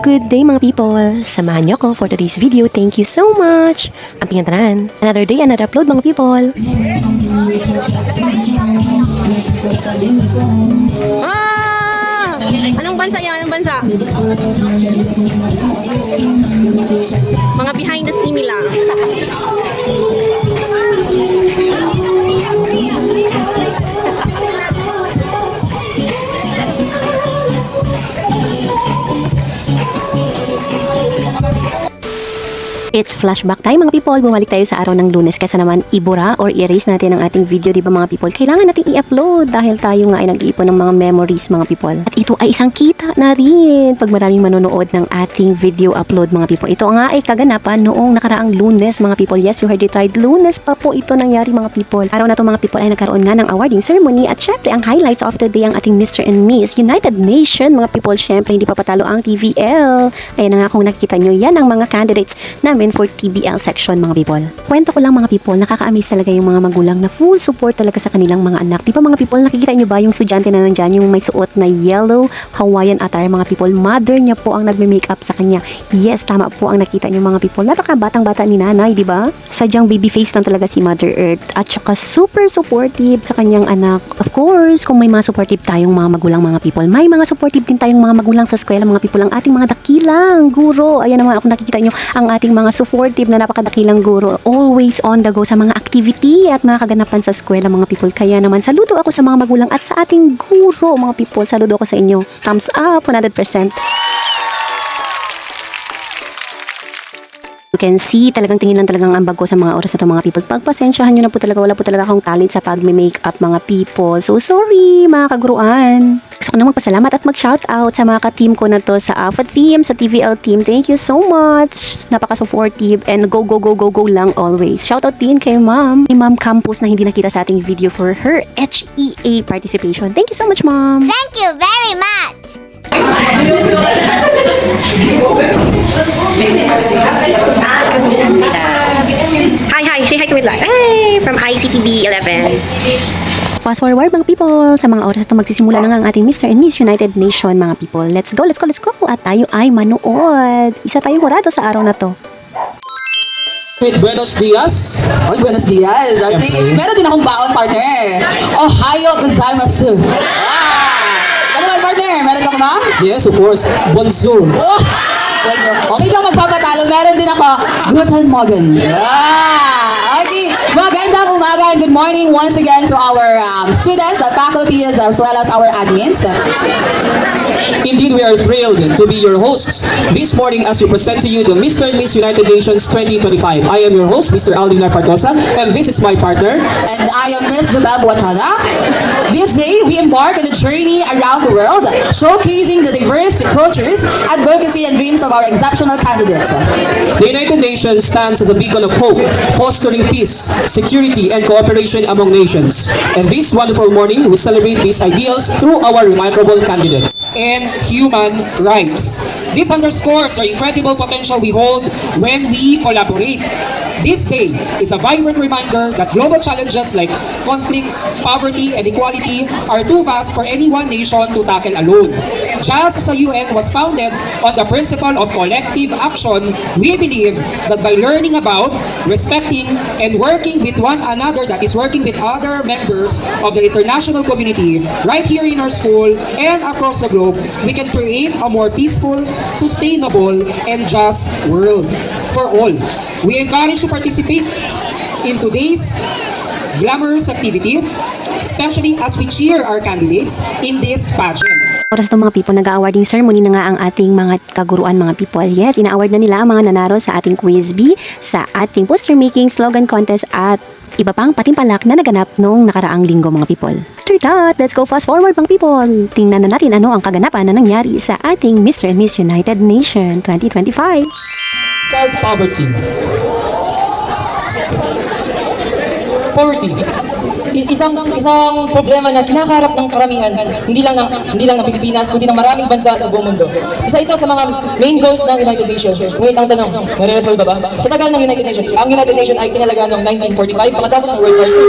Good day mga people! Samahan niyo ko for today's video. Thank you so much! Ang pingantaran. Another day, another upload mga people. Anong bansa yan? Anong bansa? Mga behind the scene nila. It's flashback time mga people. Bumalik tayo sa araw ng Lunes kasi naman ibura or erase natin ang ating video, di ba mga people? Kailangan natin i-upload dahil tayo nga ay nag-iipon ng mga memories mga people. At ito ay isang kita na rin pag maraming manonood ng ating video upload mga people. Ito nga ay kaganapan noong nakaraang Lunes mga people. Yes, you heard it right. Lunes pa po ito nangyari mga people. Araw na to mga people ay nagkaroon nga ng awarding ceremony at syempre ang highlights of the day ang ating Mr. and Miss United Nation mga people. Syempre hindi pa patalo ang TVL. Ayan na nga kung nakikita nyo, yan ang mga candidates namin for TBL section mga people. Kwento ko lang mga people, nakaka-amaze talaga yung mga magulang na full support talaga sa kanilang mga anak. Di ba mga people, nakikita nyo ba yung estudyante na nandyan, yung may suot na yellow Hawaiian attire mga people? Mother niya po ang nagme-makeup sa kanya. Yes, tama po ang nakita nyo mga people. Napaka batang-bata ni nanay, di ba? Sadyang baby face lang talaga si Mother Earth. At saka super supportive sa kanyang anak. Of course, kung may mga supportive tayong mga magulang mga people, may mga supportive din tayong mga magulang sa eskwela mga people. Ang ating mga dakilang guro. Ayan naman ako nakikita nyo ang ating mga supportive na napakadakilang guro. Always on the go sa mga activity at mga kaganapan sa eskwela mga people. Kaya naman saludo ako sa mga magulang at sa ating guro mga people. Saludo ako sa inyo. Thumbs up 100%. You can see, talagang tingin lang talagang ambag ko sa mga oras na ito mga people. Pagpasensyahan nyo na po talaga, wala po talaga akong talent sa pag-makeup mga people. So sorry mga kaguruan. Gusto ko na magpasalamat at mag-shoutout sa mga ka-team ko na to sa AFA team, sa TVL team. Thank you so much. Napaka-supportive and go lang always. Shoutout din kay Ma'am. Kay Ma'am Campus na hindi nakita sa ating video for her HEA participation. Thank you so much, Ma'am. Thank you very much. Hi, say hi to Midlife. Hey, from ICTB 11. Fast forward mga people, sa mga oras ito magsisimula na nga ang ating Mr. and Miss United Nation mga people. Let's go! At tayo ay manood. Isa tayong kurado sa araw na to. With Buenos Dias. Oy, buenos dias. I think, meron din akong baon, partner. Ohayo gozaimasu. Ano ba, partner? Meron ka ba? Yes, of course. Bonjour. Oh, okay lang magpapatalo. Meron din ako. Guten Morgen. Okay. Magandang umaga and good morning once again to our students, our faculties, as well as our admins. Indeed, we are thrilled to be your hosts this morning as we present to you the Mr. and Miss United Nations 2025. I am your host, Mr. Aldinar Partosa, and this is my partner. And I am Ms. Jabel Buatana. This day, we embark on a journey around the world, showcasing the diverse cultures, advocacy, and dreams of our exceptional candidates. The United Nations stands as a beacon of hope, fostering peace, security, and cooperation among nations. And this wonderful morning, we celebrate these ideals through our remarkable candidates. And human rights. This underscores the incredible potential we hold when we collaborate. This day is a vibrant reminder that global challenges like conflict, poverty, and equality are too vast for any one nation to tackle alone. Just as the UN was founded on the principle of collective action, we believe that by learning about, respecting, and working with one another, that is working with other members of the international community, right here in our school and across the globe, we can create a more peaceful, sustainable, and just world for all. We encourage to participate in today's glamorous activity, especially as we cheer our candidates in this pageant. Oras itong mga people, nag-awarding ceremony na nga ang ating mga kaguruan mga people. Yes, ina-award na nila ang mga nanaro sa ating Quiz B, sa ating poster making, slogan contest at iba pang patimpalak na naganap noong nakaraang linggo mga people. After that, let's go fast forward mga people. Tingnan na natin ano ang kaganapan na nangyari sa ating Mr. and Miss United Nation 2025. Called poverty. Isang problema na kinakaharap ng karamihan, hindi lang ng Pilipinas, kundi ng maraming bansa sa buong mundo. Isa ito sa mga main goals ng United Nations. Ngunit ang tanong, nare-resolve ba? Sa tagal ng United Nations, ang United Nations ay tinalaga noong 1945 pagkatapos ng World War II.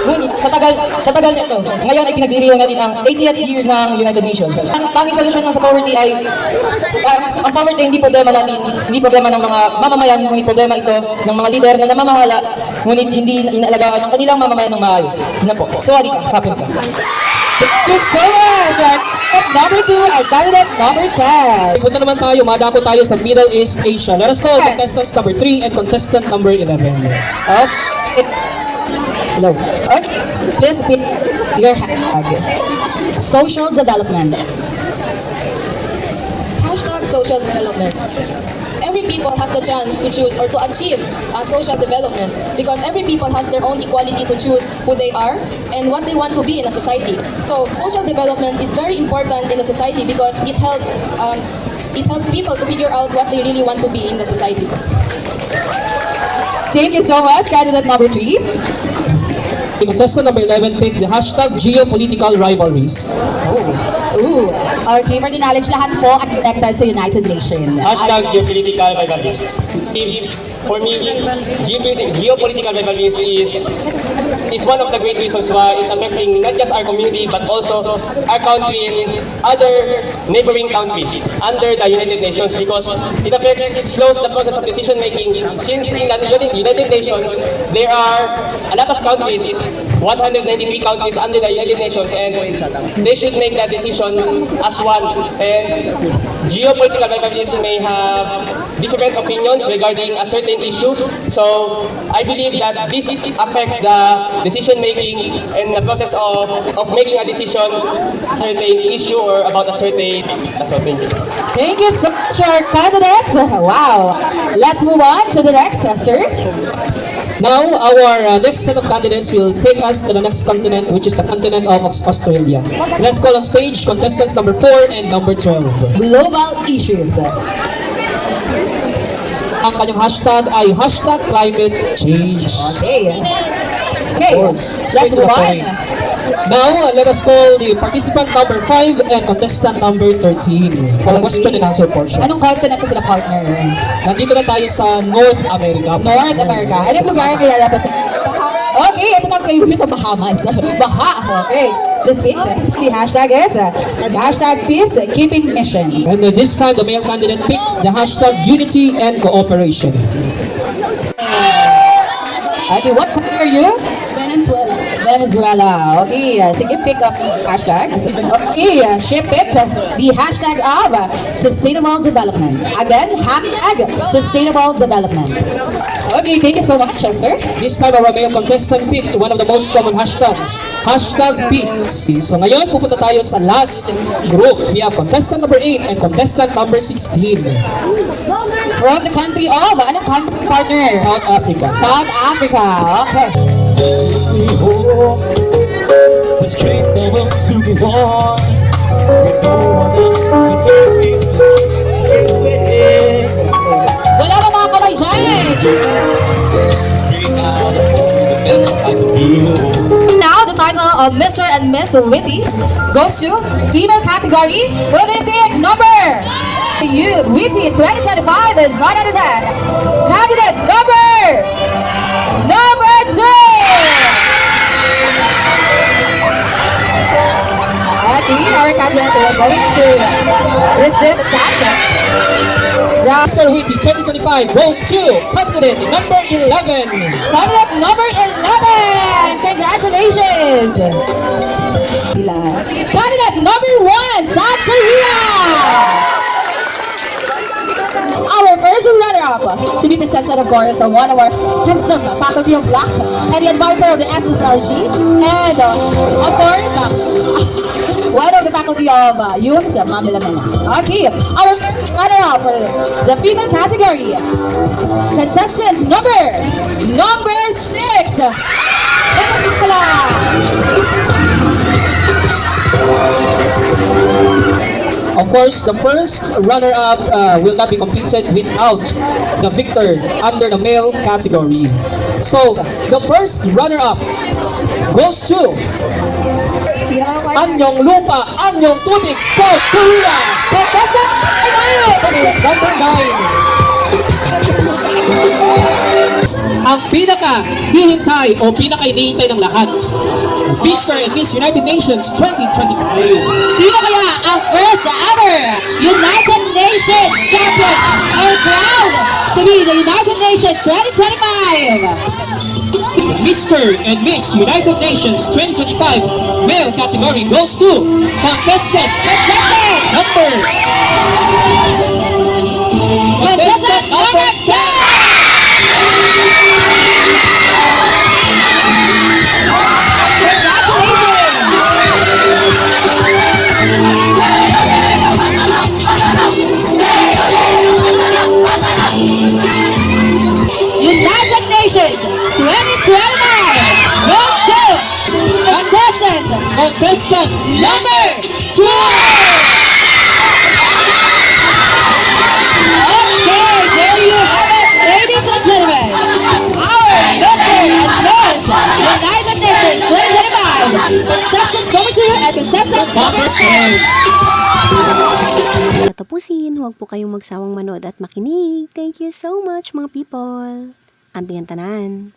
Ngunit sa tagal nito, ngayon ay pinagdiriwang natin ang 80th year ng United Nations. Ang tanging solusyon ng sa poverty ay, ang poverty hindi problema natin, hindi problema ng mga mamamayan, ngunit problema ito ng mga leader na namamahala, ngunit hindi inaalagaan ang kanilang mamamayan ng maayos. Yun na po. So, halika, kapit ka. Thank you so much. At number 2, our candidate number 10. Punta naman tayo, madako tayo sa Middle East Asia. Let us call contestants number 3 and contestant number 11. Okay. Hello. Okay. Please put your hand. Okay. Social development. Hashtag social development. Every people has the chance to choose or to achieve social development because every people has their own equality to choose who they are and what they want to be in a society. So social development is very important in a society because it helps people to figure out what they really want to be in the society. Thank you so much, candidate number 3. Contestant number 11 pick the hashtag geopolitical rivalries. Ooh. Okay, for the knowledge, lahat po at connected sa United Nations. Hashtag geopolitical rivalries. For me, geopolitical rivalries is one of the great reasons why it's affecting not just our community but also our country and other neighboring countries under the United Nations because it slows the process of decision making. Since in the United Nations, there are a lot of countries, 193 countries under the United Nations, and they should make that decision as one. And geopolitical rivalries may have different opinions regarding a certain issue. So I believe that this affects the decision making and the process of making a decision on a certain issue or about a certain. That's all. Thank you. Thank you so much, our candidates. Wow. Let's move on to the next, sir. Now, our next set of candidates will take us to the next continent, which is the continent of Australia. Let's call on stage contestants number 4 and number 12. Global issues. Ang kanyang hashtag ay hashtag climate change. Okay. Okay, let's move on. Now, let us call the participant number 5 and contestant number 13 for the question and answer portion. Anong continent ko sila partner? Nandito na tayo sa North America. North America. Anong lugar ang nilalabas? Okay, ito na kayo dito, Bahamas. Baha. Okay. This week, the hashtag is hashtag peacekeeping mission. And this time, the male candidate picked the hashtag unity and cooperation. Okay, what country are you? Venezuela. Venezuela. Okay, sige, pick up hashtag. Okay, ship it. The hashtag of sustainable development. Again, hashtag sustainable development. Okay, thank you so much, sir. This time, our male contestant picked one of the most common hashtags, hashtag peace. So ngayon, pupunta tayo sa last group. We have contestant number 8 and contestant number 16. From the country of, anong country partner? South Africa. South Africa. Okay. The strength never to be born. With no one else Wala na mga kamay dyan. Now, the title of Mr. and Miss Witty goes to female category Olympic number. Witty 2025 is 9 out of 10. Candidate number 2. Our candidate is going to receive the task. Mr. Witty 2025 goes to candidate number 11. Candidate number 11! Congratulations! Sila. Candidate number 1, South Korea! Our first runner-up to be presented, of course, one of our handsome faculty of law and the advisor of the SSLG, and of course, one of the faculty of UMS, Ma'am Milamena. Okay, our first runner-up for the female category, contestant number 6. Of course, the first runner-up will not be completed without the victor under the male category. So, the first runner-up goes to Anyong Lupa, Anyong Tubig, South Korea. Contestant number 9. Number 9. ang pinaka-hihintay o pinaka-hinihintay ng lahat. Mr. and Miss United Nations 2025. Sino kaya ang first ever United Nations champion or proud to be the United Nations 2025? Mr. and Miss United Nations 2025 male category goes to contestant number Contestant number 10! United Nations 2025 goes to contestant number 2. Okay, there you have it, ladies and gentlemen. Our Mr. and Miss United Nations 2025 contestant number 2 and contestant number 10. Tapusin, huwag po kayong magsawang manood at makinig. Thank you so much mga people. Ambing tanan.